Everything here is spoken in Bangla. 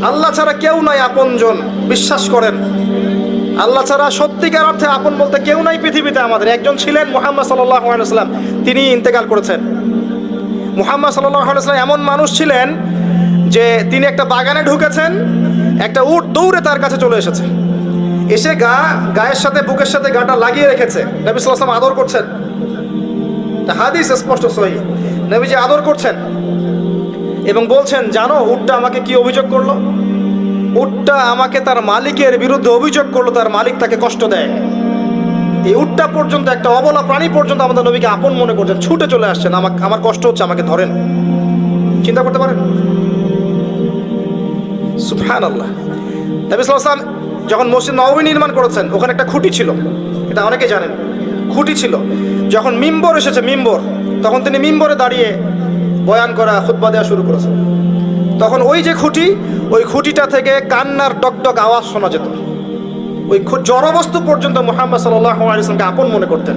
আল্লাহ ছাড়া কেউ নাই আপনজন, বিশ্বাস করেন। আল্লাহ ছাড়া সত্যিকার অর্থে আপন বলতে কেউ নাই পৃথিবীতে। আমাদের একজন ছিলেন মুহাম্মদ সাল্লাল্লাহু আলাইহি ওয়াসাল্লাম, তিনি ইন্তেকাল করেছেন। মুহাম্মদ সাল্লাল্লাহু আলাইহি ওয়াসাল্লাম এমন মানুষ ছিলেন যে তিনি একটা বাগানে ঢুকেছেন, একটা উট দৌড়ে তার কাছে চলে এসেছে, এসে গায়ের সাথে বুকের সাথে গাটা লাগিয়ে রেখেছে। নবী সাল্লাল্লাহু আলাইহি ওয়াসাল্লাম আদর করছেন, হাদিস স্পষ্ট সহিহ, নবীজি আদর করছেন এবং বলছেন, জানো উটটা আমাকে কি অভিযোগ করলো? উটটা আমাকে তার মালিকের বিরুদ্ধে অভিযোগ করলো, তার মালিক তাকে কষ্ট দেয়। এই উটটা পর্যন্ত, একটা অবলা প্রাণী পর্যন্ত আমাদের নবীকে আপন মনে করছেন, ছুটে চলে আসছেন, আমার কষ্ট হচ্ছে, আমাকে ধরেন। চিন্তা করতে পারেন? সুবহানাল্লাহ। নবী সাল্লাল্লাহু আলাইহি ওয়াসাল্লাম যখন মসজিদ নববী নির্মাণ করেছেন, ওখানে একটা খুঁটি ছিল, এটা অনেকে জানেন, খুঁটি ছিল। যখন মিম্বর এসেছে, মিম্বর, তখন তিনি মিম্বরে দাঁড়িয়ে বয়ান করা, খুতবা দেওয়া শুরু করেছেন। তখন ওই যে খুঁটি, ওই খুঁটিটা থেকে কান্নার ডকডক আওয়াজ শোনা যেত। ওই জড়বস্তু পর্যন্ত মুহাম্মদ সাল্লাল্লাহু আলাইহি ওয়াসাল্লামকে আপন মনে করতেন।